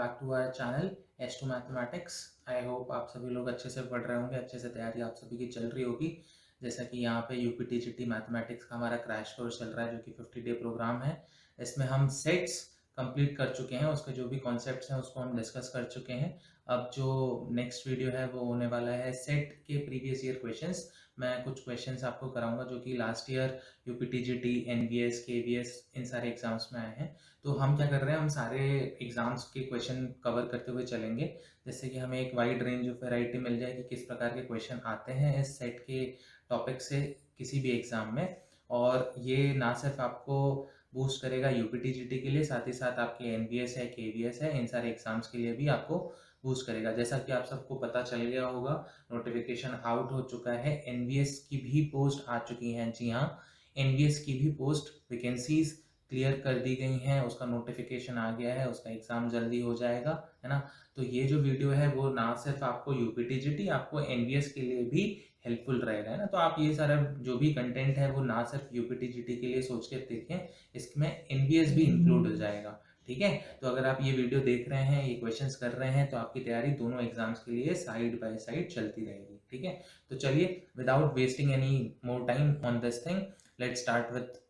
Back to our channel S2 mathematics. I hope आप सभी लोग अच्छे से पढ़ रहे होंगे, अच्छे से तैयारी आप सभी की चल रही होगी। जैसा कि यहाँ पे यूपीटीजीटी मैथमेटिक्स का हमारा क्रैश कोर्स चल रहा है जो कि 50 डे प्रोग्राम है। इसमें हम सेट्स कंप्लीट कर चुके हैं, उसके जो भी कॉन्सेप्ट्स हैं उसको हम डिस्कस कर चुके हैं। अब जो नेक्स्ट वीडियो है वो होने वाला है सेट के प्रीवियस ईयर क्वेश्चंस। मैं कुछ क्वेश्चंस आपको कराऊंगा जो कि last year UPTGT, NVS, KVS इन सारे एग्जाम्स में आए हैं। तो हम क्या कर रहे हैं, हम सारे एग्जाम्स के क्वेश्चन कवर करते हुए चलेंगे, जिससे कि हमें एक वाइड रेंज ऑफ वैरायटी मिल जाए कि किस प्रकार के क्वेश्चन आते हैं इस सेट के टॉपिक से किसी भी एग्जाम में। और ये ना सिर्फ आपको बूस्ट करेगा यूपीटीजीटी के लिए, साथ ही साथ आपके एनवीएस है, केवीएस है, इन सारे एग्जाम्स के लिए भी आपको बूस्ट करेगा। जैसा कि आप सबको पता चल गया होगा, नोटिफिकेशन आउट हो चुका है, एनवीएस की भी पोस्ट आ चुकी हैं। जी हाँ, एनवीएस की भी पोस्ट वैकेंसीज क्लियर कर दी गई हैं, उसका नोटिफिकेशन आ गया है, उसका एग्ज़ाम जल्दी हो जाएगा, है ना। तो ये जो वीडियो है वो ना सिर्फ आपको यूपीटीजीटी, आपको एनवीएस के लिए भी हेल्पफुल रहेगा, है ना। तो आप ये सारा जो भी कंटेंट है वो ना सिर्फ यूपीटीजीटी के लिए सोच के देखें, इसमें एनवीएस भी इंक्लूड हो जाएगा, ठीक है। तो अगर आप ये वीडियो देख रहे हैं, ये क्वेश्चंस कर रहे हैं, तो आपकी तैयारी दोनों एग्जाम्स के लिए साइड बाय साइड चलती रहेगी, ठीक है। तो चलिए, without wasting any more time on this thing, let's start with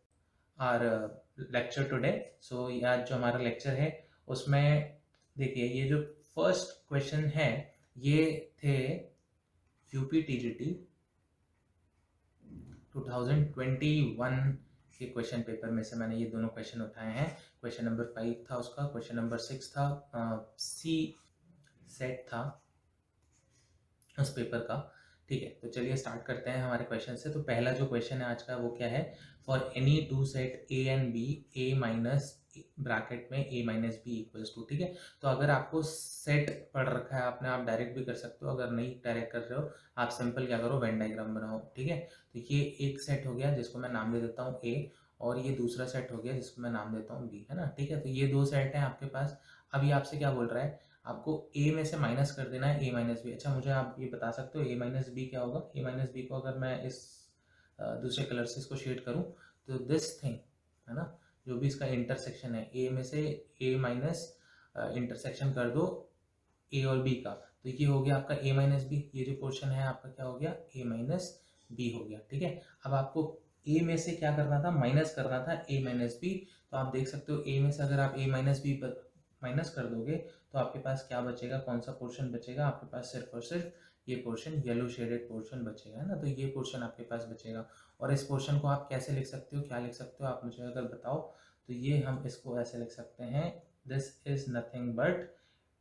our lecture today. So आज जो हमारा लेक्चर है उसमें देखिए, ये जो फर्स्ट क्वेश्चन है ये थे यूपीटीजीटी 2021 के क्वेश्चन पेपर में से मैंने ये दोनों क्वेश्चन उठाए हैं। क्वेश्चन नंबर 5 था उसका, क्वेश्चन नंबर 6 था, सी सेट था उस पेपर का, ठीक है। तो चलिए स्टार्ट करते हैं हमारे क्वेश्चन से। तो पहला जो क्वेश्चन है आज का वो क्या है, for any two set A and B, A minus bracket में A minus B equals to, ठीक है। तो अगर आपको सेट पढ़ रखा है आपने, आप डायरेक्ट भी कर सकते हो, अगर नहीं डायरेक्ट कर रहे हो आप सिंपल क्या करो, वेन डायग्राम बनाओ, ठीक है। तो ये एक सेट हो गया जिसको मैं नाम दे देता हूँ ए, और ये दूसरा सेट हो गया जिसको मैं नाम देता हूँ बी, है ना, ठीक है। तो ये दो सेट हैं आपके पास। अभी आपसे क्या बोल रहा है, आपको a में से माइनस कर देना है a माइनस बी। अच्छा, मुझे आप ये बता सकते हो a माइनस बी क्या होगा। a माइनस बी को अगर मैं इस दूसरे कलर से इसको शेड करूं तो दिस थिंग, है ना, जो भी इसका इंटरसेक्शन है, a में से a माइनस इंटरसेक्शन कर दो a और b का, तो ये हो गया आपका a माइनस बी। ये जो पोर्शन है आपका क्या हो गया, a माइनस बी हो गया, ठीक है। अब आपको a में से क्या करना था, माइनस करना था a माइनस बी। तो आप देख सकते हो a में से अगर आप a माइनस बी माइनस कर दोगे तो आपके पास क्या बचेगा, कौन सा पोर्शन बचेगा आपके पास, सिर्फ और सिर्फ ये पोर्शन, येलो शेडेड पोर्शन बचेगा, है ना। तो ये पोर्शन आपके पास बचेगा। और इस पोर्शन को आप कैसे लिख सकते हो, क्या लिख सकते हो आप मुझे अगर बताओ, तो ये हम इसको ऐसे लिख सकते हैं, this is nothing but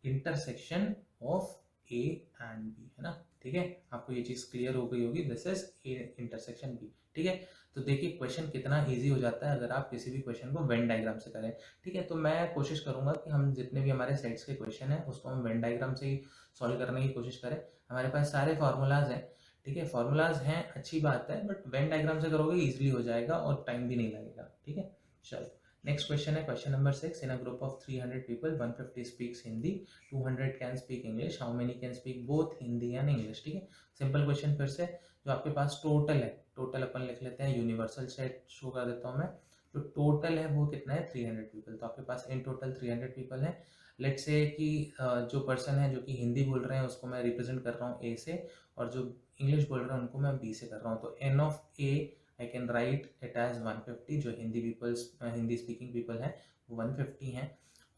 intersection of A and B, है ना, ठीक है। आपको ये चीज क्लियर हो गई होगी, this is A intersection B, ठीक है। तो देखिए क्वेश्चन कितना इजी हो जाता है अगर आप किसी भी क्वेश्चन को वेन डायग्राम से करें, ठीक है। तो मैं कोशिश करूंगा कि हम जितने भी हमारे सेट्स के क्वेश्चन हैं उसको हम वेन डायग्राम से ही सॉल्व करने की कोशिश करें। हमारे पास सारे फार्मूलाज हैं, ठीक है, फार्मूलाज हैं, अच्छी बात है, बट वेन डायग्राम से करोगे इजिली हो जाएगा और टाइम भी नहीं लगेगा, ठीक है। चलो, नेक्स्ट क्वेश्चन है question number 6। In a group of 300 people 150 speaks Hindi, 200 can speak English, how many can speak both Hindi and English, ठीक है। सिंपल क्वेश्चन फिर से, जो आपके पास टोटल है, टोटल अपन लिख लेते हैं, यूनिवर्सल सेट शो कर देता हूँ मैं। जो टोटल है वो कितना है, 300 पीपल। तो आपके पास इन टोटल 300 पीपल है। लेट्स से कि जो पर्सन है जो कि हिंदी बोल रहे हैं उसको मैं रिप्रेजेंट कर रहा हूँ ए से, और जो इंग्लिश बोल रहे हैं उनको मैं बी से कर रहा हूँ। तो N of A I can write it as 150। जो हिंदी स्पीकिंग पीपल है वो 150 हैं,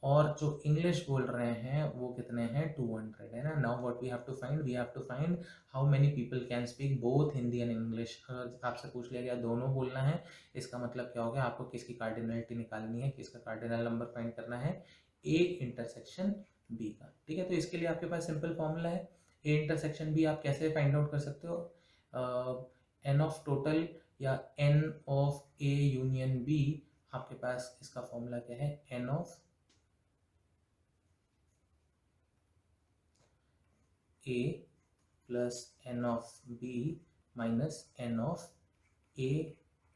और जो इंग्लिश बोल रहे हैं वो कितने हैं, 200, है ना। Now what we have to find, we have to find how many people can speak both Hindi and English. अगर आपसे पूछ लिया गया दोनों बोलना है, इसका मतलब क्या हो गया, आपको किसकी कार्डिनलिटी निकालनी है, किसका कार्डिनल नंबर फाइंड करना है, ए इंटरसेक्शन बी का, ठीक है। तो इसके लिए आपके पास सिंपल फॉर्मूला है, ए इंटरसेक्शन बी आप कैसे फाइंड आउट कर सकते हो, एन ऑफ टोटल या N of A union B. आपके पास इसका फॉर्मूला क्या है, N of A plus N of B minus N of A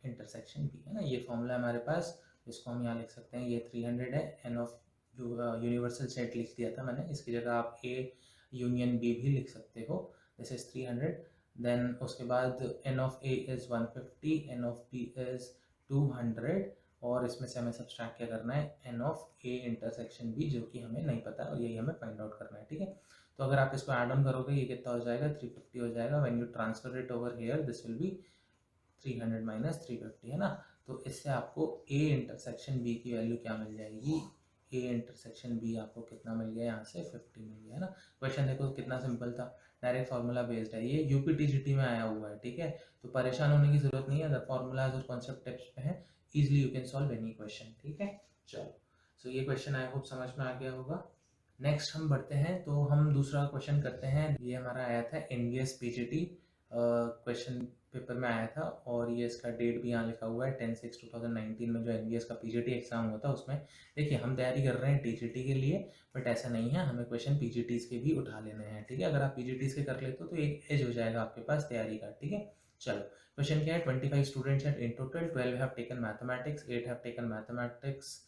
intersection B, है ना। ये फॉर्मूला हमारे पास, इसको हम यहाँ लिख सकते हैं, ये 300 है। एन ऑफ जो यूनिवर्सल सेट लिख दिया था मैंने, इसकी जगह आप ए यूनियन बी भी लिख सकते हो, दिस इज 300। देन उसके बाद N of A is 150, N of B is 200, और इसमें से हमें सब्सट्रैक्ट क्या करना है, n of a intersection b, जो कि हमें नहीं पता और यही हमें फाइंड आउट करना है, ठीक है। तो अगर आप इसको ऐड ऑन करोगे ये कितना हो जाएगा, 350 हो जाएगा। When you transfer it over here this will be 300 minus 350, है ना। तो इससे आपको a इंटरसेक्शन b की वैल्यू क्या मिल जाएगी, a इंटरसेक्शन b आपको कितना मिल गया, यहाँ से 50 मिल गया, है ना। क्वेश्चन देखो कितना सिंपल था, डायरेक्ट फार्मूला बेस्ड है, ये यूपीटीजीटी में आया हुआ है, ठीक है। तो परेशान होने की जरूरत नहीं है, अगर फार्मूलाज और कॉन्सेप्ट टिप्स पे है, easily you can solve any question, ठीक है। चलो, सो ये क्वेश्चन आई होप समझ में आ गया होगा। नेक्स्ट हम बढ़ते हैं, तो हम दूसरा क्वेश्चन करते हैं। ये हमारा आया था एनवीएस पीजीटी क्वेश्चन पेपर में आया था, और ये इसका डेट भी यहाँ लिखा हुआ है 10/6/2019 में जो एनवीएस का पीजीटी एग्जाम हुआ था उसमें। देखिए हम तैयारी कर रहे हैं टीजीटी के लिए, बट ऐसा नहीं है, हमें क्वेश्चन पीजीटीज के भी उठा लेने हैं, ठीक है। अगर आप पीजीटीज के कर लेते हो तो एक एज हो जाएगा आपके पास तैयारी का, ठीक है। चलो, क्वेश्चन क्या है, 25 स्टूडेंट्स हैं in total, 12 have taken mathematics, 8 have taken mathematics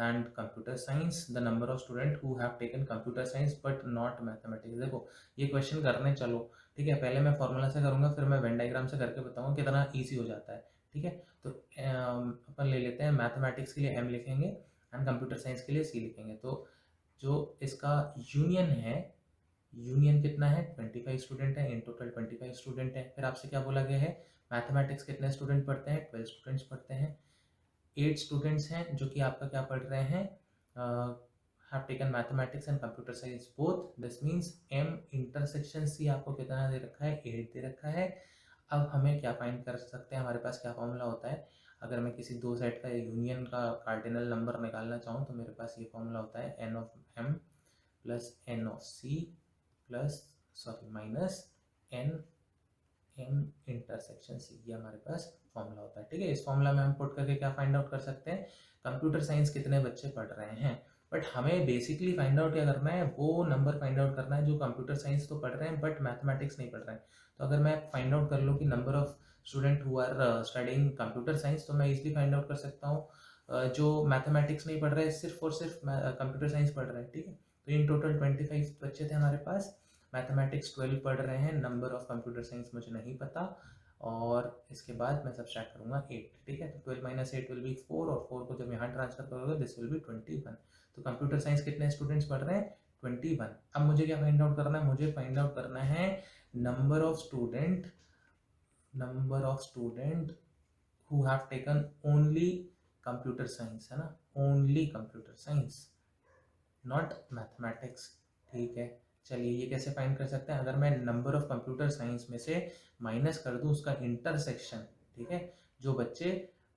and computer science, the number of students who have taken computer science but not mathematics। देखो ये क्वेश्चन करने चलो, ठीक है, पहले मैं फॉर्मूला से करूंगा, फिर मैं वेन डायग्राम से करके बताऊंगा कितना इजी हो जाता है, ठीक है। तो अपन ले लेते हैं, मैथमेटिक्स के लिए m लिखेंगे एंड कंप्यूटर साइंस के लिए c लिखेंगे। तो जो इसका यूनियन है, यूनियन कितना है, 25 स्टूडेंट है, इन टोटल 25 स्टूडेंट है। फिर आपसे क्या बोला गया है, मैथमेटिक्स कितने स्टूडेंट पढ़ते हैं, 12 स्टूडेंट्स पढ़ते हैं। 8 स्टूडेंट्स हैं जो कि आपका क्या पढ़ रहे हैं, have taken mathematics and computer science both, this means m intersection c आपको कितना दे रखा है, 8 दे रखा है। अब हमें क्या फाइंड कर सकते हैं, हमारे पास क्या फॉर्मूला होता है, अगर मैं किसी दो सेट का यूनियन का कार्डिनल नंबर निकालना चाहूँ तो मेरे पास ये फॉर्मूला होता है n of m plus n of c plus minus n m intersection c, ये हमारे पास फॉर्मूला होता है, ठीक है। इस फॉर्मूला में हम पुट करके क्या फाइंड आउट कर सकते हैं, कंप्यूटर साइंस कितने बच्चे पढ़ रहे हैं। बट हमें बेसिकली फाइंड आउट क्या करना है, वो नंबर फाइंड आउट करना है जो कंप्यूटर साइंस तो पढ़ रहे हैं बट मैथमेटिक्स नहीं पढ़ रहे हैं। तो अगर मैं फाइंड आउट कर लूँ कि number of student who are studying computer science, तो मैं इजिली फाइंड आउट कर सकता हूँ जो मैथमेटिक्स नहीं पढ़ रहे हैं, सिर्फ और सिर्फ कंप्यूटर साइंस पढ़ रहे हैं, ठीक है। तो इन टोटल 25 बच्चे थे हमारे पास, मैथमेटिक्स 12 पढ़ रहे हैं, नंबर ऑफ कंप्यूटर साइंस मुझे नहीं पता, और इसके बाद मैं सब्सट्रैक्ट करूंगा 8, ठीक है। तो 12 माइनस 8 विल बी 4, और 4 को जब यहाँ ट्रांसफर करोगे दिस विल बी 21। तो कंप्यूटर साइंस कितने स्टूडेंट्स पढ़ रहे हैं, 21। अब मुझे क्या फाइंड आउट करना है, मुझे फाइंड आउट करना है number of student who have taken only computer science, है ना, only computer science, not mathematics, ठीक है। चलिए ये कैसे फाइंड कर सकते हैं, अगर मैं नंबर ऑफ कंप्यूटर साइंस में से माइनस कर दूं उसका इंटरसेक्शन, ठीक है, जो बच्चे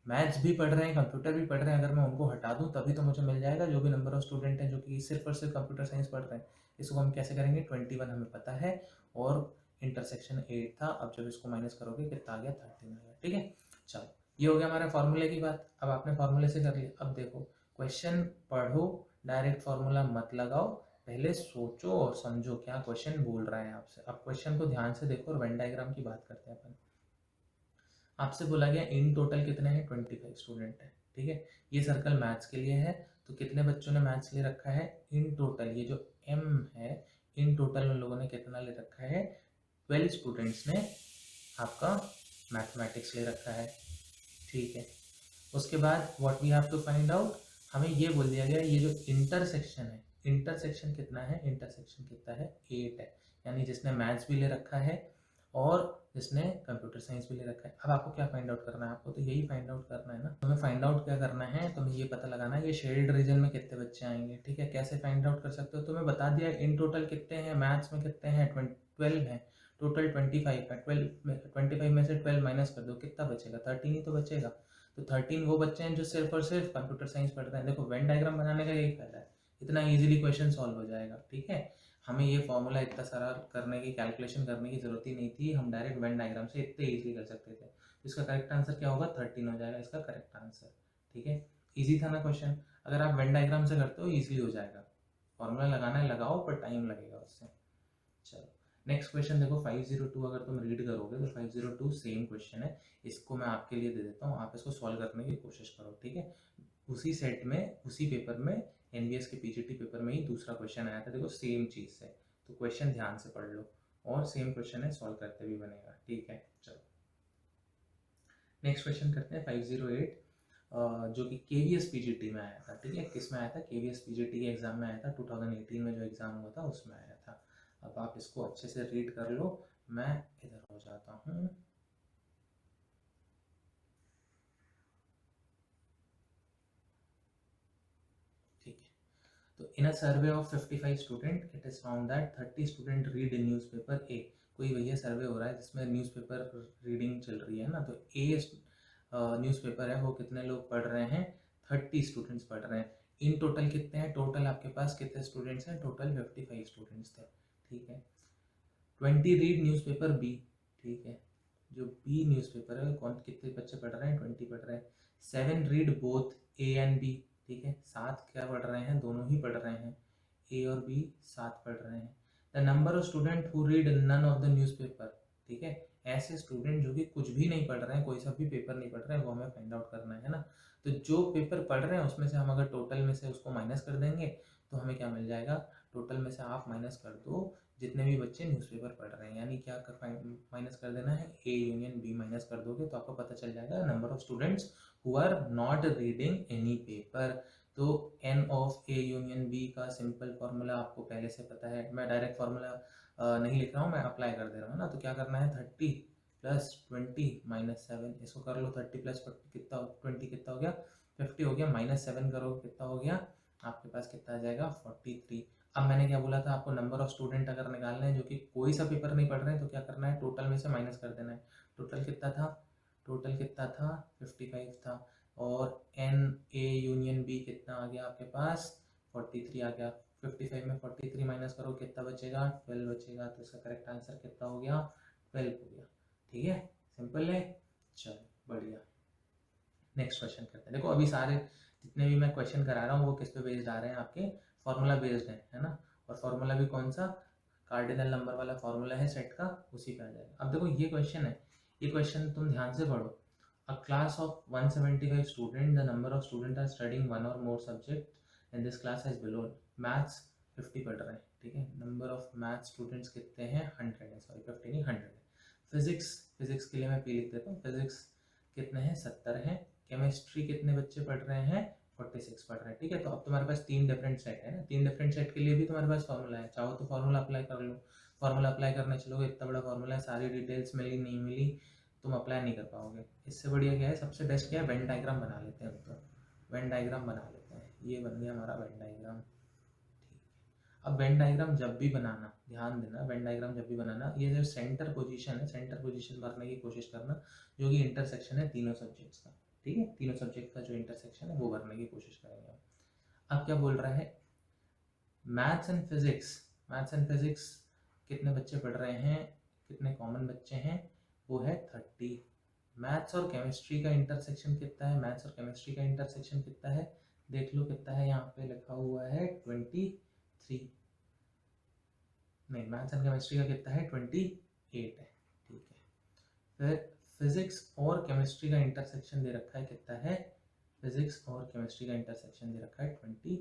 मैथ्स भी पढ़ रहे हैं कंप्यूटर भी पढ़ रहे हैं, अगर मैं उनको हटा दूं तभी तो मुझे मिल जाएगा जो भी नंबर ऑफ स्टूडेंट हैं जो कि सिर्फ और सिर्फ कंप्यूटर साइंस पढ़ रहे हैं। इसको हम कैसे करेंगे, 21 हमें पता है और इंटरसेक्शन 8 था, अब जब इसको माइनस करोगे कितना आ गया, 13 आ गया, ठीक है। चलो ये हो गया हमारे फॉर्मूले की बात। अब आपने फॉर्मूले से कर लिया, अब देखो क्वेश्चन पढ़ो, डायरेक्ट फॉर्मूला मत लगाओ, पहले सोचो और समझो क्या क्वेश्चन बोल रहा है आपसे। अब क्वेश्चन को ध्यान से देखो और वेन डायग्राम की बात करते हैं अपन। आपसे बोला गया इन टोटल कितने हैं, 25 स्टूडेंट है, ठीक है। ये सर्कल मैथ्स के लिए है, तो कितने बच्चों ने मैथ्स ले रखा है, इन टोटल ये जो m है, इन टोटल उन लोगों ने कितना ले रखा है, 12 स्टूडेंट्स ने आपका मैथमेटिक्स ले रखा है, ठीक है। उसके बाद what we have to find out, हमें ये बोल दिया गया ये जो इंटरसेक्शन है, इंटरसेक्शन कितना है, इंटरसेक्शन कितना है, 8 है, यानी जिसने मैथ्स भी ले रखा है और जिसने कंप्यूटर साइंस भी ले रखा है। अब आपको क्या फाइंड आउट करना है, आपको तो यही फाइंड आउट करना है ना। तुम्हें फाइंड आउट क्या करना है, तुम्हें ये पता लगाना है ये शेडेड रीजन में कितने बच्चे आएंगे, ठीक है। कैसे फाइंड आउट कर सकते हो, तुम्हें बता दिया इन टोटल कितने हैं, मैथ्स में कितने हैं, 12 हैं, टोटल 25 है, 25 में से 12 माइनस कर दो, कितना बचेगा, 13 ही तो बचेगा। तो 13 वो बच्चे हैं जो सिर्फ और सिर्फ कंप्यूटर साइंस पढ़ते हैं। देखो वेन डायग्राम बनाने का यही फायदा है, इतना इजीली क्वेश्चन सॉल्व हो जाएगा, ठीक है। हमें ये फॉर्मूला इतना सारा करने की, कैलकुलेशन करने की जरूरत ही नहीं थी, हम डायरेक्ट वेन डायग्राम से इतने इजीली कर सकते थे। तो इसका करेक्ट आंसर क्या होगा, 13 हो जाएगा इसका करेक्ट आंसर, ठीक है। ईजी था ना क्वेश्चन, अगर आप वेन डायग्राम से करते हो ईजिली हो जाएगा। फॉर्मूला लगाना है लगाओ, पर टाइम लगेगा उससे। चलो नेक्स्ट क्वेश्चन देखो 502, अगर तुम रीड करोगे तो 502 सेम क्वेश्चन है, इसको मैं आपके लिए दे देता हूँ, आप इसको सॉल्व करने की कोशिश करो, ठीक है। उसी सेट में, उसी पेपर में, एनवीएस के पीजीटी पेपर में ही दूसरा क्वेश्चन आया था, देखो सेम चीज़ से, तो क्वेश्चन ध्यान से पढ़ लो, और सेम क्वेश्चन है, सॉल्व करते भी बनेगा, ठीक है। चलो नेक्स्ट क्वेश्चन करते हैं 508। जो कि KVS PGT में आया था, ठीक है। किस में आया था? KVS PGT के एग्ज़ाम में आया था, 2018 में जो एग्ज़ाम हुआ था उसमें आया था। अब आप इसको अच्छे से रीड कर लो, मैं इधर हो जाता हूँ। ठीक है, तो in a survey of 55 student it is found that 30 student read in newspaper A. कोई भैया सर्वे हो रहा है जिसमें न्यूज़पेपर रीडिंग चल रही है ना, तो ए न्यूज़पेपर है वो कितने लोग पढ़ रहे हैं? 30 स्टूडेंट्स पढ़ रहे हैं। इन टोटल कितने हैं? टोटल आपके पास कितने स्टूडेंट्स हैं? टोटल 55 स्टूडेंट्स थे, ठीक है। 20 रीड न्यूज़पेपर बी, ठीक है। जो बी न्यूज़पेपर है कौन कितने बच्चे पढ़ रहे हैं? 20 पढ़ रहे हैं। 7 read both A and B, ठीक है। 7 क्या पढ़ रहे हैं? दोनों ही पढ़ रहे हैं, ए और बी 7 पढ़ रहे हैं। The number of student who read none of the newspaper, ठीक है। ऐसे स्टूडेंट जो कि कुछ भी नहीं पढ़ रहे हैं, कोई सा भी पेपर नहीं पढ़ रहे हैं, वो हमें फाइंड आउट करना है ना। तो जो पेपर पढ़ रहे हैं उसमें से हम अगर टोटल में से उसको माइनस कर देंगे तो हमें क्या मिल जाएगा? टोटल में से आप माइनस कर दो जितने भी बच्चे न्यूज़पेपर पढ़ रहे हैं, यानी क्या माइनस कर देना है? ए यूनियन बी माइनस कर दोगे तो आपको पता चल जाएगा number of students who are not reading any paper. तो N of A union B का सिंपल फार्मूला आपको पहले से पता है, मैं डायरेक्ट फार्मूला नहीं लिख रहा हूँ, मैं अप्लाई कर दे रहा हूँ ना। तो क्या करना है? 30 प्लस 20 माइनस 7, इसको कर लो। 30 प्लस 40 कितना? 20 कितना हो गया? 50 हो गया। माइनस 7 करो कितना हो गया? आपके पास कितना आ जाएगा? 43। अब मैंने क्या बोला था आपको? नंबर ऑफ स्टूडेंट अगर निकालना है जो कि कोई सा पेपर नहीं पढ़ रहे हैं तो क्या करना है? टोटल में से माइनस कर देना है। टोटल कितना था? टोटल कितना था? 55 था। और एन ए यूनियन बी कितना आ गया आपके पास? 43 आ गया। 55 में 43 माइनस करो कितना बचेगा? 12 बचेगा। तो इसका करेक्ट आंसर कितना हो गया? 12 हो गया, ठीक है। सिंपल है, चलो बढ़िया। नेक्स्ट क्वेश्चन करते हैं। देखो अभी सारे जितने भी मैं क्वेश्चन करा रहा हूँ वो किस पे बेस्ड आ रहे हैं? आपके फॉर्मूला बेस्ड है ना। और फॉर्मूला भी कौन सा? कार्डिनल नंबर वाला फॉर्मूला है सेट का, उसी पे आ जाएगा। अब देखो ये क्वेश्चन है, ये क्वेश्चन तुम ध्यान से पढ़ो। A class of 175 student, the number of student are studying one और more subject in this class as below. Maths 50 पढ़ रहे हैं, ठीक है। नंबर ऑफ मैथ स्टूडेंट्स कितने हैं? 100 है, सॉरी 50 नहीं 100 है। फिजिक्स, फिजिक्स के लिए मैं पी लिख देता हूँ। फिजिक्स कितने हैं? 70 हैं। केमिस्ट्री कितने बच्चे पढ़ रहे हैं? 46 पढ़ रहे हैं, ठीक है। तो अब तुम्हारे पास 3 डिफरेंट सेट है ना, 3 डिफरेंट सेट के लिए भी तुम्हारे पास फॉर्मूला है, चाहो तो फॉर्मूला अप्लाई कर लो। फॉर्मूला अप्लाई करने चलोगे, इतना बड़ा फॉर्मूला है, सारी डिटेल्स मिली नहीं मिली तुम अप्लाई नहीं कर पाओगे। इससे बढ़िया क्या है, सबसे बेस्ट क्या है? वेन डायग्राम बना लेते हैं। तो वेन डायग्राम बना लेते हैं, ये बन गया हमारा वेन डायग्राम, ठीक है। अब वेन डायग्राम जब भी बनाना, ध्यान देना, वेन डायग्राम जब भी बनाना, ये जो सेंटर पोजीशन है, सेंटर पोजीशन भरने की कोशिश करना, जो कि इंटरसेक्शन है तीनों सब्जेक्ट्स का, ठीक है। तीनों सब्जेक्ट का जो इंटरसेक्शन है वो भरने की कोशिश करेंगे। अब क्या बोल रहा है? Maths and physics, maths and physics कितने बच्चे पढ़ रहे हैं? कितने कॉमन बच्चे हैं? वो है 30। मैथ्स और केमिस्ट्री का इंटरसेक्शन कितना है? मैथ्स और केमिस्ट्री का इंटरसेक्शन कितना है? देख लो कितना है, यहाँ पे लिखा हुआ है 23। नहीं, मैथ्स एंड केमिस्ट्री का कितना है? 28 है, ठीक है। फिर फिजिक्स और केमिस्ट्री का इंटरसेक्शन दे रखा है, कितना है? फिजिक्स और केमिस्ट्री का इंटरसेक्शन दे रखा है 23।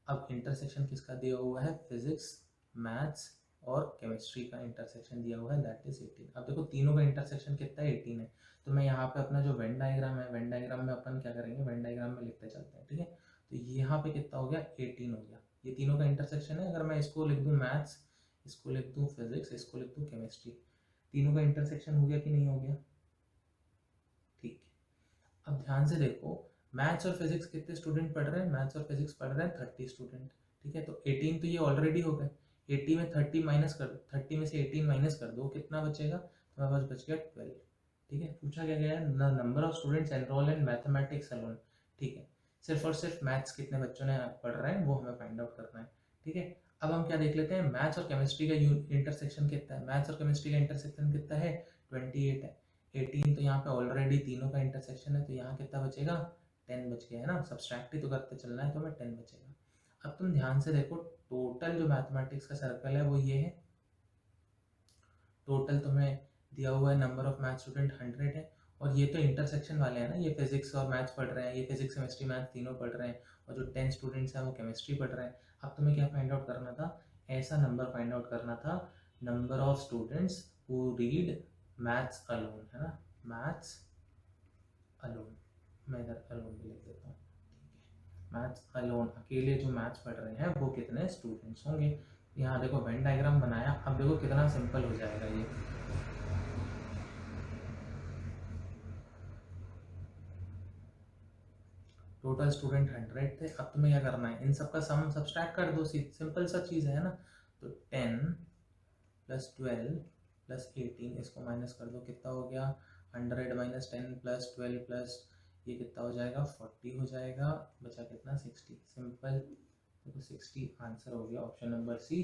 अब इंटरसेक्शन किसका दिया हुआ है? फिजिक्स, मैथ्स और केमिस्ट्री का इंटरसेक्शन दिया हुआ है, दैट इज 18। अब देखो तीनों का इंटरसेक्शन कितना है? 18 है। तो मैं यहाँ पे अपना जो वेन डायग्राम है, वेन डायग्राम में अपन क्या करेंगे? वेन डायग्राम में लिखते चलते हैं, ठीक है। तो यहाँ पे कितना हो गया? 18 हो गया। ये तीनों का इंटरसेक्शन है। अगर मैं इसको लिख दूँ मैथ्स, इसको लिख दूँ फिजिक्स, इसको लिख दूँ केमिस्ट्री, तीनों का इंटरसेक्शन हो गया कि नहीं हो गया? ठीक है। अब ध्यान से देखो, मैथ्स और फिजिक्स कितने स्टूडेंट पढ़ रहे हैं? मैथ्स और फिजिक्स पढ़ रहे हैं 30 स्टूडेंट, ठीक है। तो 18 तो ये ऑलरेडी हो गए। 80 में 30 माइनस कर, 30 में से 18 माइनस कर दो, कितना बचेगा? तुम्हारे पास बच गया 12, ठीक है। पूछा क्या गया है? Number of students enrol in mathematics alone, ठीक है। सिर्फ और सिर्फ मैथ्स कितने बच्चों ने पढ़ रहे हैं वो हमें फाइंड आउट करना है, ठीक है। अब हम क्या देख लेते हैं? मैथ्स और केमिस्ट्री का इंटरसेक्शन कितना है? मैथ्स और केमिस्ट्री का इंटरसेक्शन कितना है? 28 है। 18 तो यहाँ पे ऑलरेडी तीनों का इंटरसेक्शन है, तो यहाँ कितना बचेगा? 10 बच गया है ना। सब्सट्रैक्ट ही तो करते चलना है, तो हमें 10 बचेगा। अब तुम ध्यान से देखो, टोटल जो मैथमेटिक्स का सर्कल है वो ये है। टोटल तुम्हें दिया हुआ है नंबर ऑफ मैथ स्टूडेंट 100 है। और ये तो इंटरसेक्शन वाले हैं ना, ये फिजिक्स और मैथ्स पढ़ रहे हैं, ये फिजिक्स केमिस्ट्री मैथ तीनों पढ़ रहे हैं, और जो 10 स्टूडेंट्स हैं वो केमिस्ट्री पढ़ रहे हैं। अब तुम्हें क्या फाइंड आउट करना था? ऐसा नंबर फाइंड आउट करना था, number of students who read maths alone, है ना, मैथ्स अलोन। मैं इधर अलोन भी लिख देता हूँ। मैथ्स अलोन, अकेले जो मैथ्स पढ़ रहे हैं वो कितने स्टूडेंट्स होंगे। यहाँ देखो वेन डायग्राम बनाया, अब देखो कितना सिंपल हो जाएगा ये। टोटल स्टूडेंट 100 थे। अब तुम्हें क्या करना है, इन सबका सम सब्सट्रैक्ट कर दो, सिंपल सा चीज़ है ना। तो 10 + 12 + 18, इसको माइनस कर दो, कितना हो गया 100 - 10 + 12 प्लस ये कितना हो जाएगा 40 हो जाएगा, बचा कितना 60। सिंपल, देखो 60 आंसर हो गया, ऑप्शन नंबर सी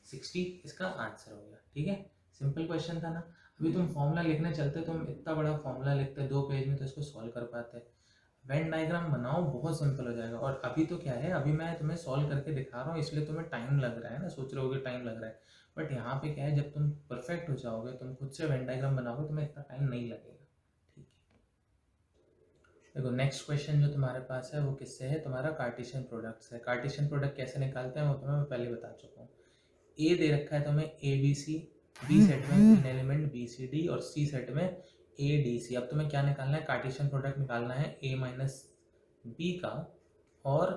60 इसका आंसर हो गया। ठीक है, सिंपल क्वेश्चन था ना। अभी तुम फॉर्मूला लिखने चलते, तुम इतना बड़ा फॉर्मूला लिखते 2 पेज में, तो इसको सॉल्व कर पाते। वेन डायग्राम बनाओ, बहुत सिंपल हो जाएगा। और अभी तो क्या है, अभी मैं तुम्हें सॉल्व करके दिखा रहा हूँ, इसलिए तुम्हें टाइम लग रहा है ना, सोच रहे होगे टाइम लग रहा है, बट यहाँ पे क्या है, जब तुम परफेक्ट हो जाओगे, तुम खुद से वेन डायग्राम बनाओगे, तुम्हें इतना टाइम नहीं लगेगा। ठीक है, देखो नेक्स्ट क्वेश्चन जो तुम्हारे पास है वो किससे है, तुम्हारा कार्टेशियन प्रोडक्ट से। कार्टेशियन प्रोडक्ट कैसे निकालते हैं वो तुम्हें मैं पहले बता चुका हूँ। ए दे रखा है तुम्हें ABC, बी सेट में इन एलिमेंट BCD और सी सेट में ADC। अब तुम्हें क्या निकालना है, कार्टेशियन प्रोडक्ट निकालना है A - B का, और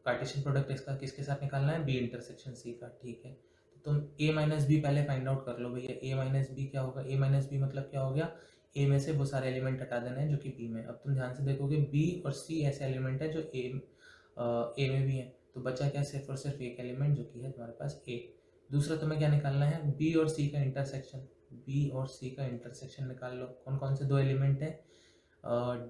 कार्टेशियन प्रोडक्ट इसका किसके साथ निकालना है, B इंटरसेक्शन C का। ठीक है, तो तुम A - B पहले फाइंड आउट कर लो भैया। A - B क्या होगा, A - B मतलब क्या हो गया, A में से वो सारे एलिमेंट हटा देने हैं जो कि B में। अब तुम ध्यान से देखोगे B और C ऐसे एलिमेंट है जो A में भी है, तो बचा क्या, सिर्फ और सिर्फ एक एलिमेंट जो कि है तुम्हारे पास A। दूसरा तुम्हें क्या निकालना है, B और C का इंटरसेक्शन। B और C का इंटरसेक्शन निकाल लो, कौन कौन से 2 एलिमेंट है,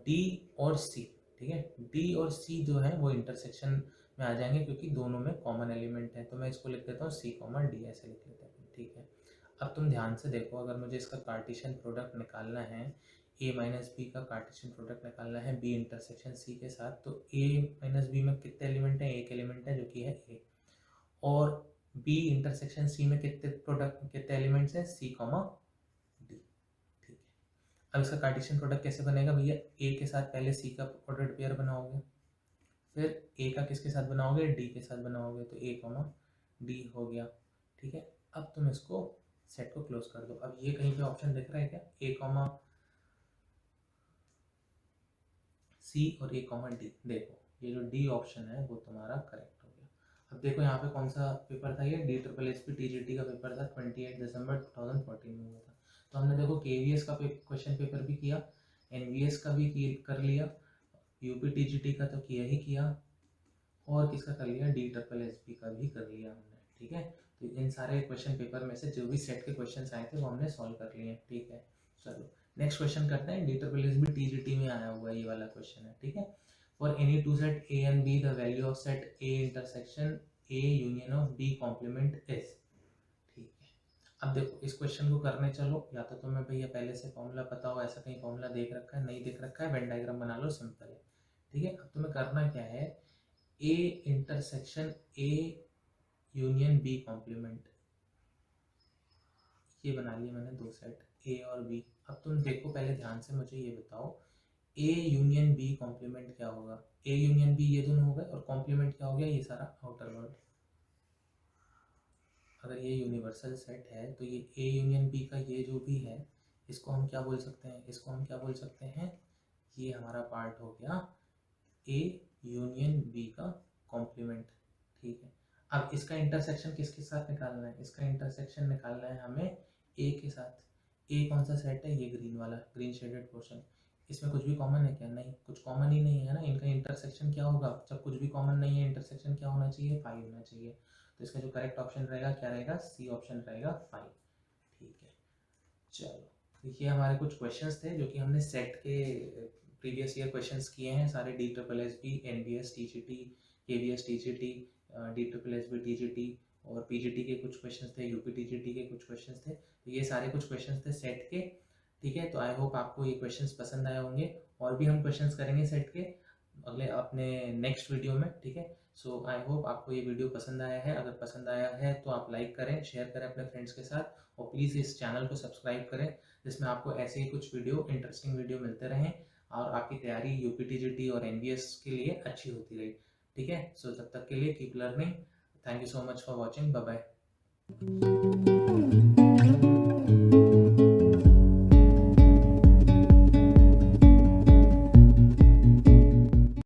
D और C। ठीक है, D और C जो है वो इंटरसेक्शन में आ जाएंगे, क्योंकि दोनों में कॉमन एलिमेंट है। तो मैं इसको लिख देता हूँ C, D ऐसे लिख लेते हैं। ठीक है, अब तुम ध्यान से देखो, अगर मुझे इसका कार्टेशियन प्रोडक्ट निकालना है, A - B का कार्टेशियन प्रोडक्ट निकालना है B इंटरसेक्शन C के साथ, तो A - B में कितने एलिमेंट है, एक एलिमेंट है जो कि है A, और B इंटरसेक्शन C में कितने एलिमेंट्स हैं, C, D। ठीक है, अब इसका कार्टेशियन प्रोडक्ट कैसे बनेगा भैया, A के साथ पहले C का ऑर्डर्ड पेयर बनाओगे, फिर A का किसके साथ बनाओगे, D के साथ बनाओगे, तो A, D हो गया। ठीक है, अब तुम इसको सेट को क्लोज कर दो। अब ये कहीं पे ऑप्शन दिख रहा है क्या, A, C और A, D। देखो ये जो D ऑप्शन है वो तुम्हारा करेक्ट हो गया। अब देखो यहाँ पे कौन सा पेपर था, ये DSSP TGT का पेपर था, 28 दिसंबर 2014 में हुआ था। तो हमने देखो KVS का क्वेश्चन पेपर भी किया, NVS का भी कर लिया, UP TGT का तो किया ही किया, और किसका कर लिया, DSSP का भी कर लिया हमने। ठीक है, तो इन सारे क्वेश्चन पेपर में से जो भी सेट के क्वेश्चन आए थे वो हमने सॉल्व कर लिए। ठीक है, चलो नेक्स्ट क्वेश्चन करते हैं। DSSP TGT में आया हुआ ये वाला क्वेश्चन है। ठीक है, for any two set A and B the value of set A intersection A union of B complement is. ठीक है, अब देखो इस क्वेश्चन को करने चलो, या तो तुम्हें भैया पहले से फॉर्मूला पता हो, ऐसा कहीं फॉर्मूला देख रखा है, नहीं देख रखा है, वेन डायग्राम बना लो, सिंपल है। ठीक है, अब तुम्हें करना क्या है, A intersection A union B complement, ये बना लिया मैंने 2 सेट A और B। अब तुम देखो पहले ध्यान से, मुझे ये बताओ A यूनियन B कॉम्प्लीमेंट क्या होगा, A यूनियन B ये दोनों हो गए, और कॉम्प्लीमेंट क्या हो गया, ये सारा आउटर वर्ड। अगर ये यूनिवर्सल सेट है तो ये A यूनियन B का ये जो भी है, इसको हम क्या बोल सकते हैं, इसको हम क्या बोल सकते हैं, ये हमारा पार्ट हो गया A यूनियन B का कॉम्प्लीमेंट। ठीक है, अब इसका इंटरसेक्शन किसके साथ निकालना है, इसका इंटरसेक्शन निकालना है हमें A के साथ। A कौन सा सेट है, ये ग्रीन वाला, ग्रीन शेडेड पोर्शन। इसमें कुछ भी कॉमन है क्या, नहीं, कुछ कॉमन ही नहीं है ना। इनका इंटरसेक्शन क्या होगा, जब कुछ भी कॉमन नहीं है, इंटरसेक्शन क्या होना चाहिए, 5 होना चाहिए। तो इसका जो करेक्ट ऑप्शन रहेगा क्या रहेगा, C ऑप्शन रहेगा 5। ठीक है, चलो ये हमारे कुछ क्वेश्चंस थे जो कि हमने सेट के प्रीवियस ईयर क्वेश्चंस किए हैं सारे, DSSP, NVS TGT, KVS TGT, DSSP TGT, और PGT के कुछ क्वेश्चंस थे, UP TGT के कुछ क्वेश्चंस थे। तो ये सारे कुछ क्वेश्चंस थे सेट के। ठीक है, तो आई होप आपको ये क्वेश्चंस पसंद आए होंगे, और भी हम क्वेश्चंस करेंगे सेट के अगले अपने नेक्स्ट वीडियो में। ठीक है, सो आई होप आपको ये वीडियो पसंद आया है। अगर पसंद आया है तो आप लाइक करें, शेयर करें अपने फ्रेंड्स के साथ, और प्लीज़ इस चैनल को सब्सक्राइब करें, जिसमें आपको ऐसे ही कुछ वीडियो, इंटरेस्टिंग वीडियो मिलते रहें, और आपकी तैयारी UP TGT और NVS के लिए अच्छी होती रही। ठीक है, सो तब तक के लिए keep learning. Thank you so much for watching, bye bye.